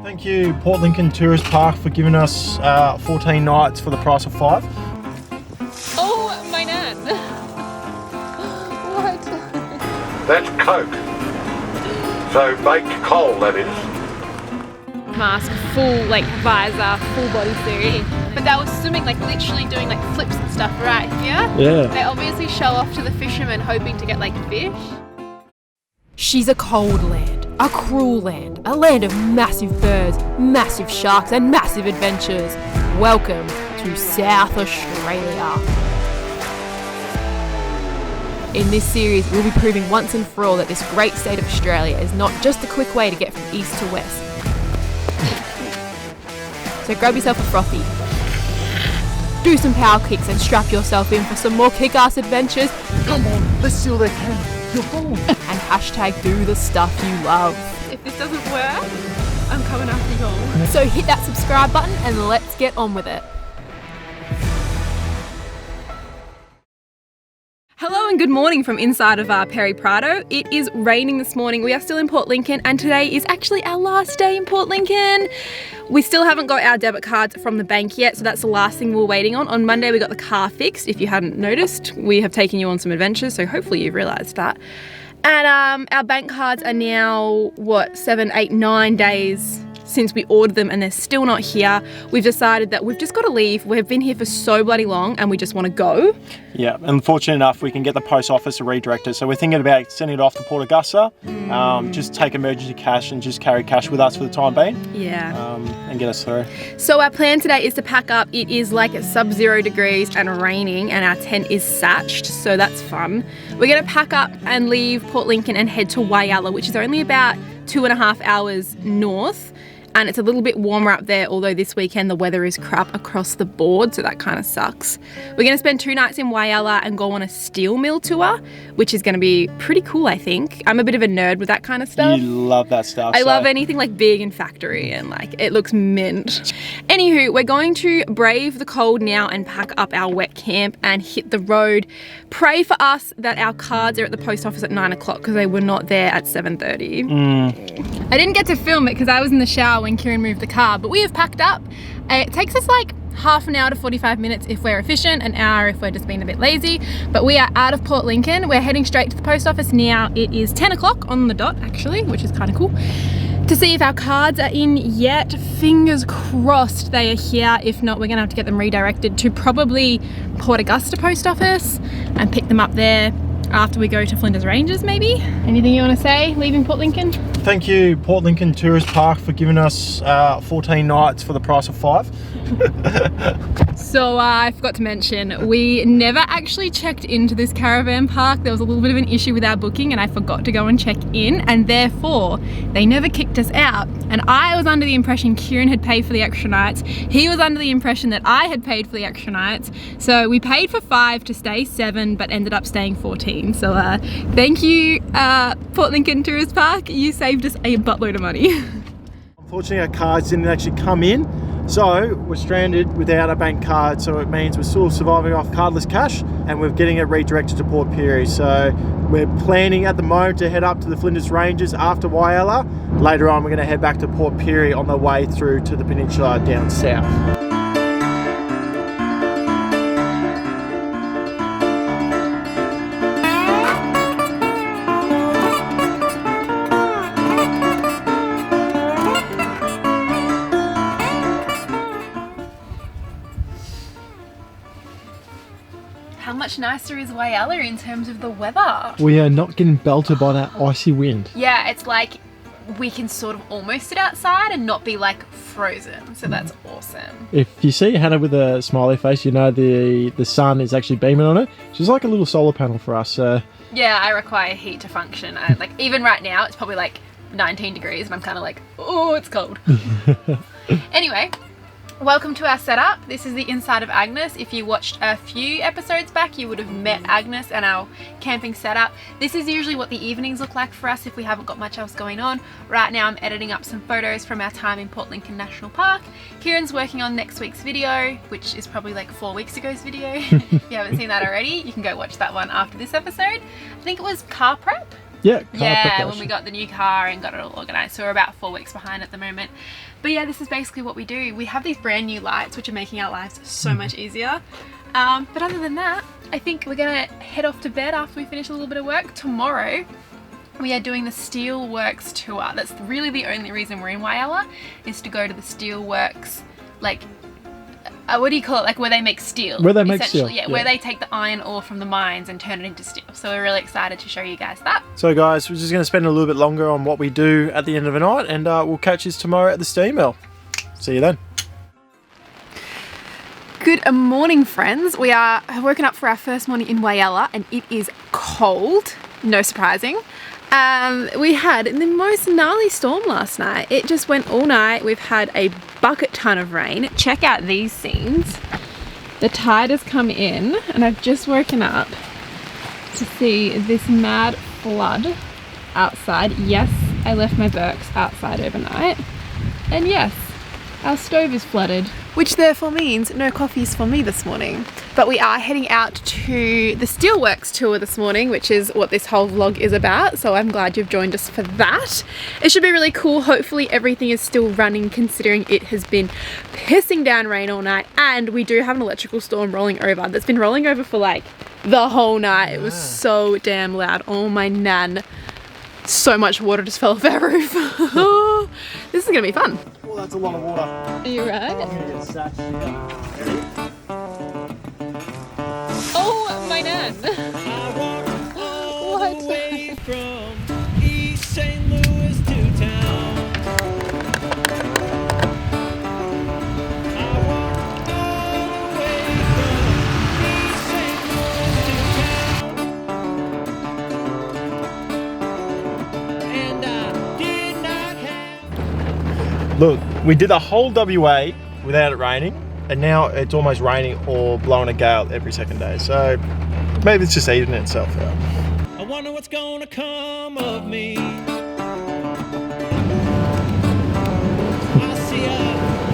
Thank you, Port Lincoln Tourist Park, for giving us 14 nights for the price of 5. Oh, my nan. What? That's Coke. So baked coal, that is. Mask, full like visor, full bodysuit. But they were swimming, like literally doing like flips and stuff right here. Yeah. They obviously show off to the fishermen hoping to get like fish. She's a cold land, a cruel land, a land of massive birds, massive sharks and massive adventures. Welcome to South Australia. In this series, we'll be proving once and for all that this great state of Australia is not just a quick way to get from east to west. So grab yourself a frothy, do some power kicks and strap yourself in for some more kick-ass adventures. Come on, let's see all they can. You're born. And hashtag do the stuff you love. If this doesn't work, I'm coming after you all. So hit that subscribe button and let's get on with it. Hello and good morning from inside of Perry Prado. It is raining this morning. We are still in Port Lincoln and today is actually our last day in Port Lincoln. We still haven't got our debit cards from the bank yet, so that's the last thing we're waiting on. On Monday we got the car fixed. If you hadn't noticed, we have taken you on some adventures, so hopefully you've realised that. And our bank cards are now, 7, 8, 9 days since we ordered them and they're still not here. We've decided that we've just got to leave. We've been here for so bloody long and we just want to go. Yeah, and fortunate enough, we can get the post office to redirect it. So we're thinking about sending it off to Port Augusta, just take emergency cash and just carry cash with us for the time being. Yeah. And get us through. So our plan today is to pack up. It is like sub-0 degrees and raining and our tent is satched, so that's fun. We're going to pack up and leave Port Lincoln and head to Whyalla, which is only about 2.5 hours north. And it's a little bit warmer up there, although this weekend the weather is crap across the board, so that kind of sucks. We're going to spend 2 nights in Whyalla and go on a steel mill tour, which is going to be pretty cool, I think. I'm a bit of a nerd with that kind of stuff. You love that stuff. I love anything like big and factory and like it looks mint. Anywho, we're going to brave the cold now and pack up our wet camp and hit the road. Pray for us that our cards are at the post office at 9 o'clock because they were not there at 7:30. I didn't get to film it because I was in the shower when Kieran moved the car, but we have packed up. It takes us like half an hour to 45 minutes if we're efficient, an hour if we're just being a bit lazy, but we are out of Port Lincoln. We're heading straight to the post office now. It is 10 o'clock on the dot actually, which is kind of cool, to see if our cards are in yet. Fingers crossed they are here. If not, we're gonna have to get them redirected to probably Port Augusta post office and pick them up there after we go to Flinders Ranges maybe. Anything you want to say leaving Port Lincoln? Thank you, Port Lincoln Tourist Park, for giving us 14 nights for the price of 5. So I forgot to mention, we never actually checked into this caravan park. There was a little bit of an issue with our booking and I forgot to go and check in, and therefore they never kicked us out. And I was under the impression Kieran had paid for the extra nights. He was under the impression that I had paid for the extra nights. So we paid for 5 to stay 7, but ended up staying 14. So thank you, Port Lincoln Tourist Park. You saved us a buttload of money. Unfortunately, our cards didn't actually come in. So we're stranded without a bank card, so it means we're still surviving off cardless cash and we're getting it redirected to Port Pirie. So we're planning at the moment to head up to the Flinders Ranges after Whyalla. Later on we're going to head back to Port Pirie on the way through to the peninsula down south. How much nicer is Whyalla in terms of the weather? We are not getting belted by that icy wind. Yeah, it's like we can sort of almost sit outside and not be like frozen, so that's awesome. If you see Hannah with a smiley face, you know the sun is actually beaming on her. She's like a little solar panel for us. Yeah, I require heat to function. Like even right now, it's probably like 19 degrees and I'm kind of like, oh, it's cold. Anyway, welcome to our setup. This is the inside of Agnes. If you watched a few episodes back, you would have met Agnes and our camping setup. This is usually what the evenings look like for us if we haven't got much else going on. Right now I'm editing up some photos from our time in Port Lincoln National Park. Kieran's working on next week's video, which is probably like 4 weeks ago's video. If you haven't seen that already, you can go watch that one after this episode. I think it was car prep. Yeah, car Yeah, preparation. when we got the new car and got it all organised. So we're about 4 weeks behind at the moment. But yeah, this is basically what we do. We have these brand new lights, which are making our lives so much easier. But other than that, I think we're gonna head off to bed after we finish a little bit of work. Tomorrow, we are doing the Steelworks tour. That's really the only reason we're in Whyalla, is to go to the Steelworks, like, what do you call it? Like where they make steel. Where they make essentially. steel, Yeah, where they take the iron ore from the mines and turn it into steel. So we're really excited to show you guys that. So guys, we're just going to spend a little bit longer on what we do at the end of the night, and we'll catch you tomorrow at the steam mill. See you then. Good morning, friends. We are woken up for our first morning in Whyalla and it is cold, no surprising. We had the most gnarly storm last night. It just went all night. We've had a bucket ton of rain. Check out these scenes. The tide has come in and I've just woken up to see this mad flood outside. Yes, I left my Birks outside overnight. And yes, our stove is flooded. Which therefore means no coffees for me this morning. But we are heading out to the Steelworks tour this morning, which is what this whole vlog is about. So I'm glad you've joined us for that. It should be really cool. Hopefully everything is still running considering it has been pissing down rain all night. And we do have an electrical storm rolling over that's been rolling over for like the whole night. It was so damn loud. Oh my nan. So much water just fell off our roof. This is gonna be fun. Well, that's a lot of water. Are you right? I'm going to get satched here. Oh, my nan. What? From East St. Louis to town. I walked all the way from East St. Louis to town. And I did not have. Look, we did the whole WA without it raining, and now it's almost raining or blowing a gale every second day. So maybe it's just evening itself out. I wonder what's gonna come of me. I see a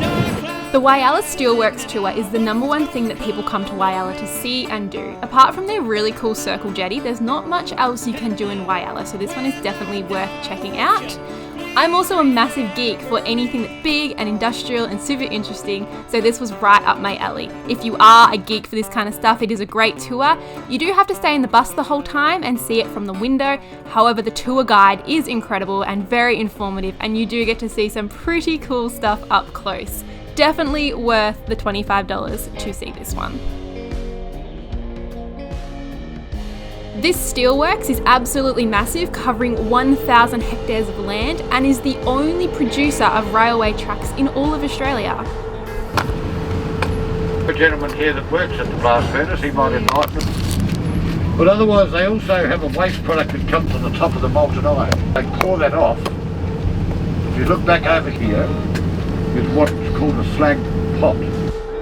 dark cloud. The Whyalla Steelworks tour is the #1 thing that people come to Whyalla to see and do. Apart from their really cool circle jetty, there's not much else you can do in Whyalla, so this one is definitely worth checking out. I'm also a massive geek for anything that's big and industrial and super interesting, so this was right up my alley. If you are a geek for this kind of stuff, it is a great tour. You do have to stay in the bus the whole time and see it from the window. However, the tour guide is incredible and very informative, and you do get to see some pretty cool stuff up close. Definitely worth the $25 to see this one. This steelworks is absolutely massive, covering 1,000 hectares of land, and is the only producer of railway tracks in all of Australia. A gentleman here that works at the blast furnace, he might enlighten them. But otherwise they also have a waste product that comes on the top of the molten iron. They pour that off. If you look back over here, is what's called a slag pot.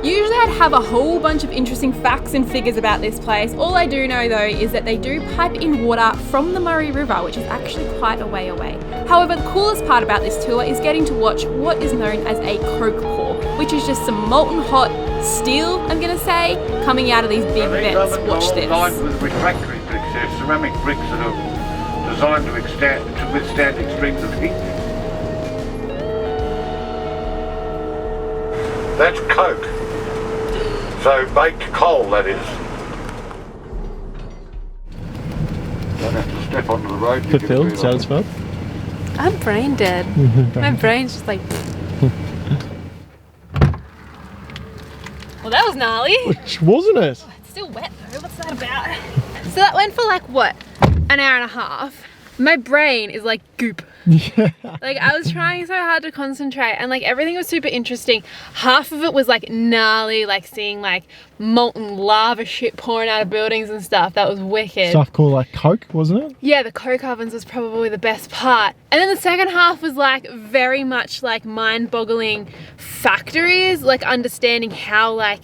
Usually I'd have a whole bunch of interesting facts and figures about this place. All I do know though is that they do pipe in water from the Murray River, which is actually quite a way away. However, the coolest part about this tour is getting to watch what is known as a coke pour, which is just some molten hot steel, I'm gonna say, coming out of these big vents. Watch this. Lined with refractory bricks. They're ceramic bricks that are designed to withstand extremes of heat. That's coke. So baked coal, that is. Don't have to step onto the road. You can Fulfilled, do it. satisfied. I'm brain dead. My brain's just like... Well, that was gnarly. Which wasn't it? It's still wet though, what's that about? So that went for like, what, an hour and a half? My brain is like goop. Like I was trying so hard to concentrate and like everything was super interesting. Half of it was like gnarly, like seeing like molten lava shit pouring out of buildings and stuff. That was wicked. Stuff called like coke, wasn't it? Yeah, the coke ovens was probably the best part. And then the second half was like very much like mind-boggling factories, like understanding how like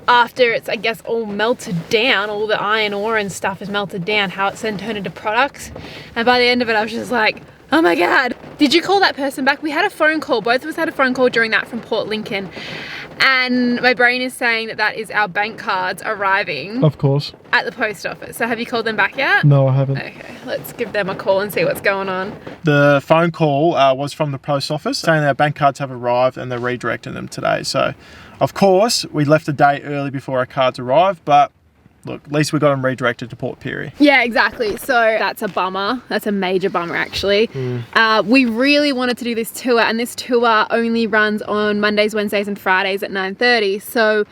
after it's, I guess, all melted down, all the iron ore and stuff is melted down, how it's then turned into products. And by the end of it, I was just like, Oh my God. Did you call that person back? We had a phone call. Both of us had a phone call during that from Port Lincoln. And my brain is saying that that is our bank cards arriving Of course. at the post office. So have you called them back yet? No, I haven't. Okay, let's give them a call and see what's going on. The phone call was from the post office saying our bank cards have arrived and they're redirecting them today. So, of course, we left a day early before our cards arrived, but look, at least we got them redirected to Port Pirie. Yeah, exactly. So that's a bummer. That's a major bummer, actually. We really wanted to do this tour, and this tour only runs on Mondays, Wednesdays, and Fridays at 9:30. So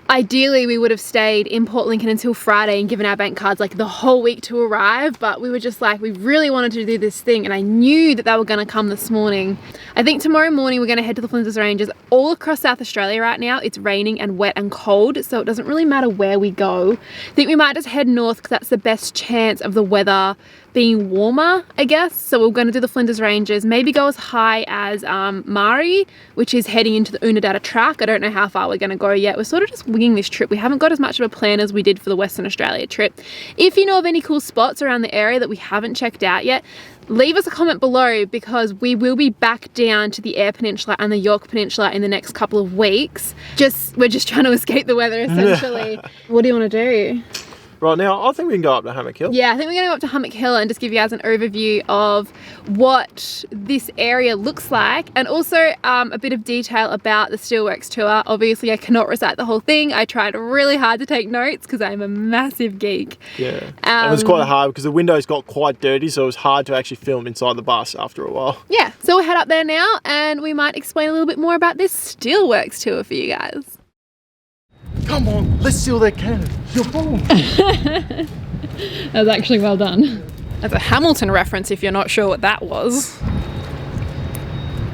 ideally, we would have stayed in Port Lincoln until Friday and given our bank cards like the whole week to arrive. But we were just like, we really wanted to do this thing, and I knew that they were going to come this morning. I think tomorrow morning we're going to head to the Flinders Ranges. All across South Australia right now, it's raining and wet and cold, so it doesn't really matter where we go. I think we might just head north because that's the best chance of the weather being warmer, I guess. So we're going to do the Flinders Ranges, maybe go as high as Mari, which is heading into the Unadata track. I don't know how far we're going to go yet. We're sort of just winging this trip. We haven't got as much of a plan as we did for the Western Australia trip. If you know of any cool spots around the area that we haven't checked out yet, leave us a comment below, because we will be back down to the Eyre Peninsula and the York Peninsula in the next couple of weeks. We're just trying to escape the weather, essentially. What do you want to do? Right now, I think we can go up to Hammock Hill. Yeah, I think we're going to go up to Hammocks Hill and just give you guys an overview of what this area looks like, and also a bit of detail about the Steelworks tour. Obviously, I cannot recite the whole thing. I tried really hard to take notes because I'm a massive geek. Yeah, and it was quite hard because the windows got quite dirty, so it was hard to actually film inside the bus after a while. Yeah, so we'll head up there now and we might explain a little bit more about this Steelworks tour for you guys. Come on, let's seal that cannon. That was actually well done. That's a Hamilton reference if you're not sure what that was.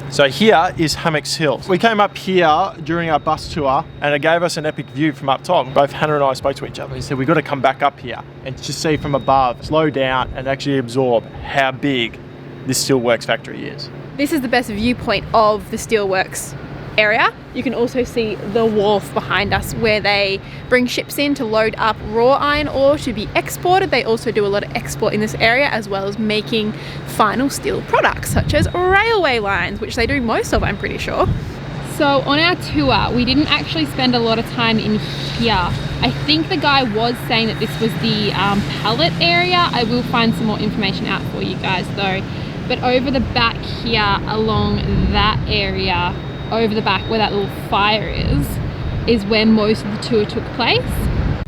So here is Hammocks Hills. We came up here during our bus tour and it gave us an epic view from up top. Both Hannah and I spoke to each other. He said, we've got to come back up here and just see from above, slow down and actually absorb how big this Steelworks factory is. This is the best viewpoint of the Steelworks area. You can also see the wharf behind us where they bring ships in to load up raw iron ore to be exported. They also do a lot of export in this area, as well as making final steel products such as railway lines, which they do most of, I'm pretty sure. So on our tour, we didn't actually spend a lot of time in here. I think the guy was saying that this was the pallet area. I will find some more information out for you guys though. But over the back here, along that area, over the back where that little fire is where most of the tour took place.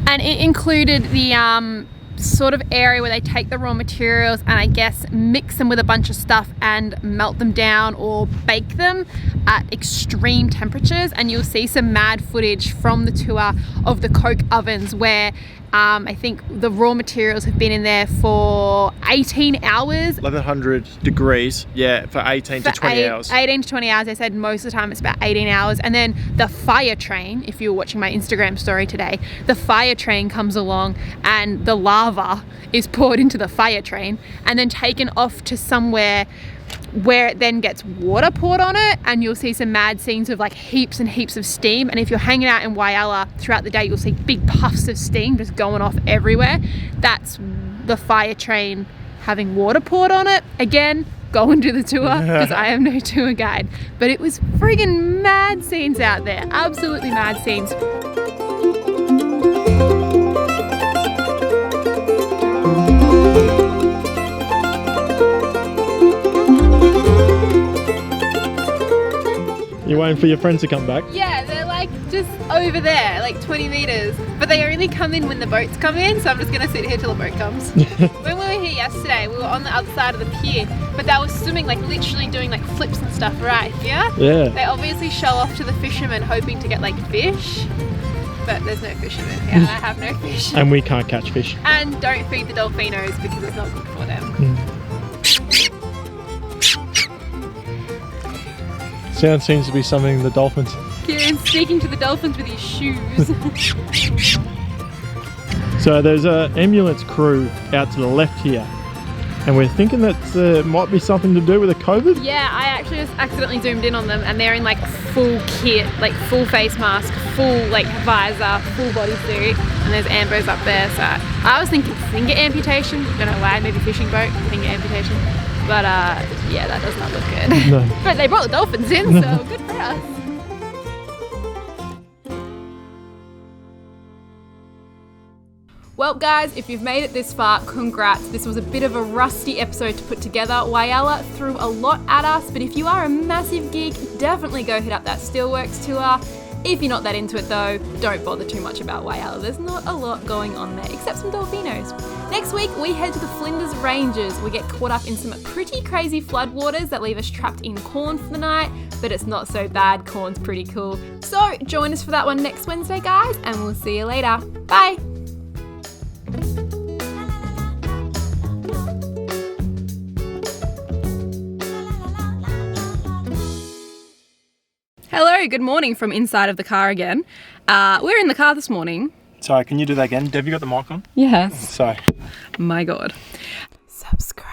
And it included the sort of area where they take the raw materials and I guess mix them with a bunch of stuff and melt them down or bake them at extreme temperatures. And you'll see some mad footage from the tour of the coke ovens where I think the raw materials have been in there for 18 hours. 1100 degrees, yeah, for 18 to 20 hours. 18 to 20 hours, they said most of the time it's about 18 hours. And then the fire train, if you were watching my Instagram story today, the fire train comes along and the lava is poured into the fire train and then taken off to somewhere where it then gets water poured on it, and you'll see some mad scenes of like heaps and heaps of steam. And if you're hanging out in Whyalla throughout the day, you'll see big puffs of steam just going off everywhere. That's the fire train having water poured on it. Again, go and do the tour because I am no tour guide, but it was friggin' mad scenes out there, absolutely mad scenes. You're waiting for your friends to come back? Yeah, they're like just over there, like 20 meters. But they only come in when the boats come in, so I'm just gonna sit here till the boat comes. When we were here yesterday, we were on the other side of the pier, but they were swimming, like literally doing like flips and stuff right here. Yeah. They obviously show off to the fishermen hoping to get like fish, but there's no fishermen here. I have no fish. And we can't catch fish. And don't feed the dolphinos because it's not good for them. Sound seems to be something the dolphins. Kieran's speaking to the dolphins with his shoes. So there's an ambulance crew out to the left here, and we're thinking that might be something to do with the COVID. Yeah, I actually just accidentally zoomed in on them and they're in like full kit, like full face mask, full like visor, full bodysuit, and there's Amber's up there. So I was thinking finger amputation, don't know why, maybe fishing boat, finger amputation. But yeah, that does not look good. No. But they brought the dolphins in, so good for us. Well guys, if you've made it this far, congrats. This was a bit of a rusty episode to put together. Whyalla threw a lot at us, but if you are a massive geek, definitely go hit up that Steelworks tour. If you're not that into it though, don't bother too much about Whyalla. There's not a lot going on there, except some dolphinos. Next week, we head to the Flinders Ranges. We get caught up in some pretty crazy floodwaters that leave us trapped in corn for the night, but it's not so bad. Corn's pretty cool. So join us for that one next Wednesday, guys, and we'll see you later. Bye. Hello, good morning from inside of the car again. We're in the car this morning. Sorry, can you do that again? Deb, you got the mic on? Yes. Sorry. My God. Subscribe.